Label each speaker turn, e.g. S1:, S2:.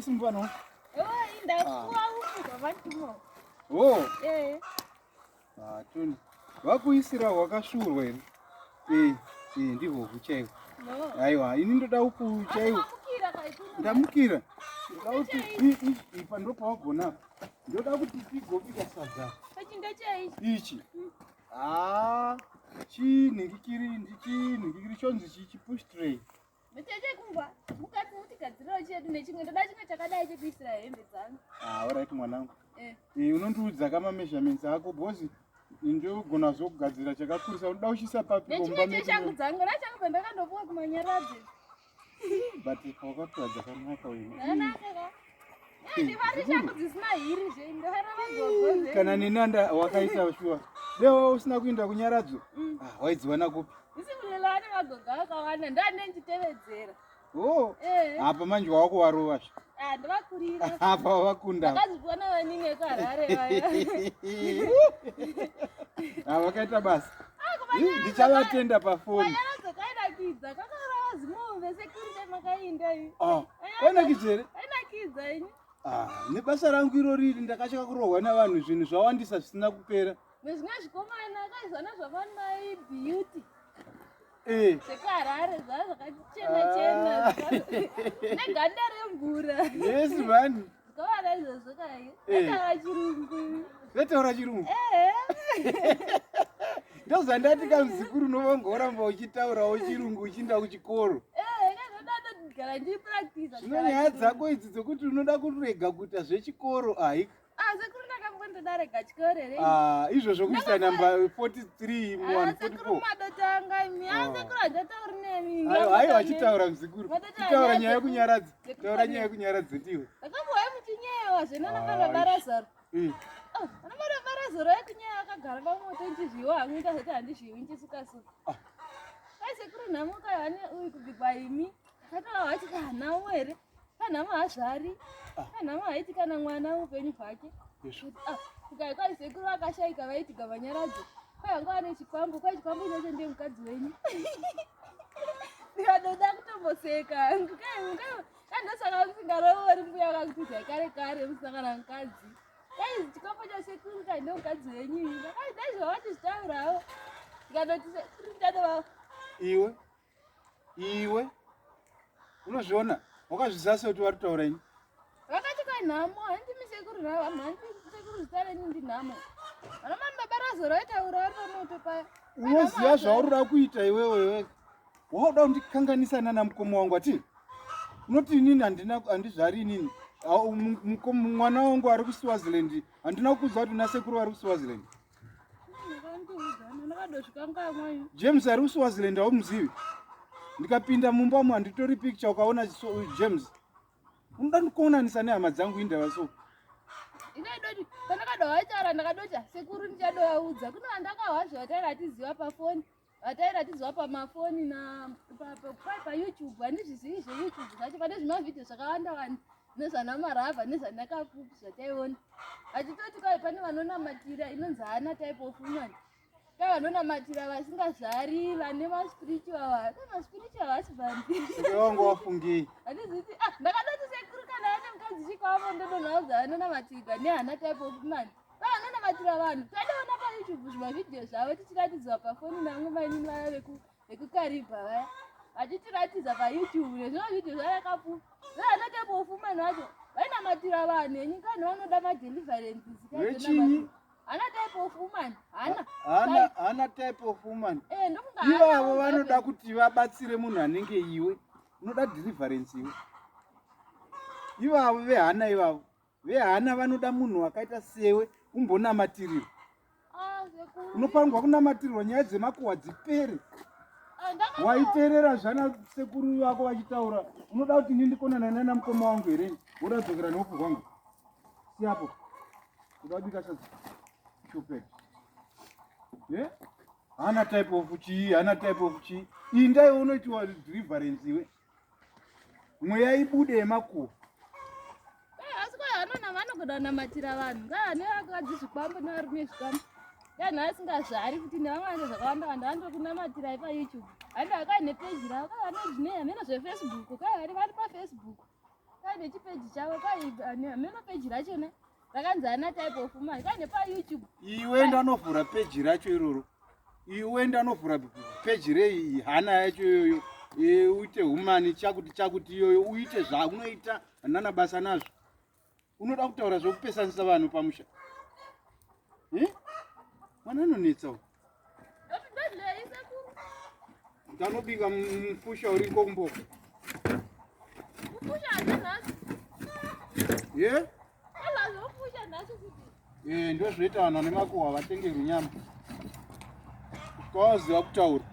S1: simbano.
S2: Inda kuwa uku kwavatuma.
S1: Tuni. Wakuisira wakashurwa here. Ndihwo kuchaiwo. Aiwa, ini ndoda uku chaiwo. Ndamukira. Ndauti ipa ndo pawagona. Ndoda kuti tigobika sadza. Ichi. Chinhingikiri chonzi chipush tray.
S2: Mutete kumba mukati mutigadzirira chedu nechimwe ndoda chimwe chakadai chekuisira hembe dzangu.
S1: Alright mwanangu. Unondiudza kama measurements ako bosi. Ndogona zokugadzira chakakurisa unoda uchisa papi
S2: bomba medu. Nechimwe changu nachangu pandakandopuwa kumanyaradzi.
S1: But wakatwa dzakanaka wewe.
S2: Zvakanaka. Ndivari changu dzisina hiri zve ndohara vagogoze.
S1: Kana nenanda wakaisa shuwa. Leo usina kuenda kunyaradzo. Waidziwana kupi?
S2: Isikulelana magogo akawanda ndanenchitevedzera.
S1: Apa manje wako warova.
S2: Ndavakurira.
S1: Apa wakunda.
S2: Vakazipona vaninge kuHarare vaya.
S1: Wakaita basa. Ndichavatenda pafoni.
S2: Manyaradzo kainakidza kakarava zimove sekurite makainda iyi.
S1: Kainakidza here?
S2: Kainakidza ini.
S1: Nebasa rangu iroriri ndakachaka kurohwa navanhu zvinhu zvawandisa zvisina kupera.
S2: Zvimwe zvikomana akaizana zvavanai beauty. SekuHarare zvakachena neganda remvura.
S1: Yes man.
S2: Zvikomana izvozvo kai. Etaura chirungu.
S1: Etaura chirungu. Ndozandati kamuzukuru unovongoramba uchitaurawo chirungu uchienda kuchikoro.
S2: Gara ndipractice.
S1: Zvino nyaya dzako idzi dzokuti unoda kurega kuita zvechikoro haika.
S2: Sekuru ndakambodarega chikoro here.
S1: Izvozvo kuisa namba 43 144.
S2: Sekuru madotanga imi sekuru hajatauri nemi.
S1: Haiwa chitaura muzukuru. Chitaura nyaya yekunyaradza. Taura nyaya yekunyaradza ndiwe.
S2: Ndakamboya muchinyewa zvenanafana barazaro. Anamara barazaro yekunyaya akagara pamoto nchizviwa hangu ndasati handizviwi nchisuka-suka. Kai sekuru nhamuka hane uyu kubikwa imi. Akataura vachiti hanawo here. Kanhama hazvari. Kanhama haiti kana mwana upenyu hwake. Kai sekuru akashaika vaiti gavanyaradzi. Kai vanga vane chikwambu. Kai chikwambu ichocho ndiye mukadzi wenyu. Ndikadoda kutomboseka hangu. Kai ndosaka musingaroori mbuya vakakutidzai kare kare musangana mukadzi. Kai chikwambu chasekuru kai ndiye mukadzi wenyu. Kai dai zvavati zvitaurawo. Ndikadoti sekuru ndichadova.
S1: Iwe unozviona wakazvizasa kuti vari kutaura ini.
S2: Vakati kai nhamo handimi sekuru navo hamhandi sekuru zita renyu ndinhamo. Vanamani mabarazoro aitaura vari pamoto paya.
S1: Unoziva zvaurida kuita iwewe. Wauda kundikanganisa nana mukoma wangu ati unoti inini handizvari inini. Mwana wangu ari kuSwaziland handina kukuudza kuti una sekuru vari kuSwaziland. James ari kuSwaziland haumuzivi. Ndikapinda mumba umu handitori picture ukaona James. Unoda ndikuonanisa nehama dzangu indava so.
S2: Inadoti pandakadovataura ndakadoti sekuru ndichadovaudza. Kune vandakahwa zvatairatiziva pafoni. Vatairatiziva pamafoni na paYouTube. Handizvizivi zveYouTube zvacho pane zvimavhidhio zvakawanda wanda. Nezvanamarabha nezvanakapupu zvataiona. Hatitoti kai pane vanonamatira inonzi hana type of woman. Kai vanonamatira vasingazvari vane maspiritual. Maspiritual husband.
S1: Wangu wafungei.
S2: Handiziti ndakadoti sekuru kana ane mukadzi chikwavo ndodonhaudza vanonamatira nehana type of woman. Vanonamatira vanhu. Tadaona paYouTube zvimavhidhio zvavo tichiratidzwa pafoni namwe maini vaya vekukaribha vaya. Vachitiratidza paYouTube nezvimavhidhio zvayakapupa. Vehana type of woman vacho vainamatira vanhu enyika nevanoda madeliverances.
S1: Vechinyi?
S2: Hana type of woman.
S1: Hana type of woman. Ivavo vanoda kuti vabatsire munhu anenge iwe. Unoda deliverance iwe. Ivavo vehana ivavo. Vehana vanoda munhu wakaita sewe umbonamatirira. Unofanirwa kunamatirirwa nyaya dzemakuhwa dzipere. Waiterera zvana sekuru vako vachitaura. Unoda kuti ndindikonana nana mukoma wangu here. Unoda kudzokera neupu hwangu. Siapo. Unoda kubika sadza. Chope. Hana type of chii, hana type of chii. Indai unoitiwa deliverance iwe. Mweya ibude yemakuhwa.
S2: Asi kwa hanona vanogona namatira vanhu. Ngane vakadzi zvikwambo nevarume zvikwambo. Yanhu asingazvari kuti nevamwe zvakawanda wanda vandokunamatira paYouTube. Handi akaine page ravo kai vane zvinei hamena zveFacebook. Kai vari paFacebook. paine chipeji chavo meno peji rachona rakanzi hana type of woman kaine payoutube.
S1: Iwe ndanovhura peji racho iroro. Iwe ndanovhura peji rei hana yacho iyoyo. Uite humani chakuti iyoyo uite zvaunoita hanana basa nazvo. Unoda kutaura zvokupesanisa vanhu pamusha. Mwana anonetsa uyu. Ndanobika mupusha uri ngombo.
S2: Mupusha hanasi. Ala mupusha nasi kuti.
S1: Ndozvoita vanhu vane makuhwa vatengerwe nyama. Ukawaziva kutaura.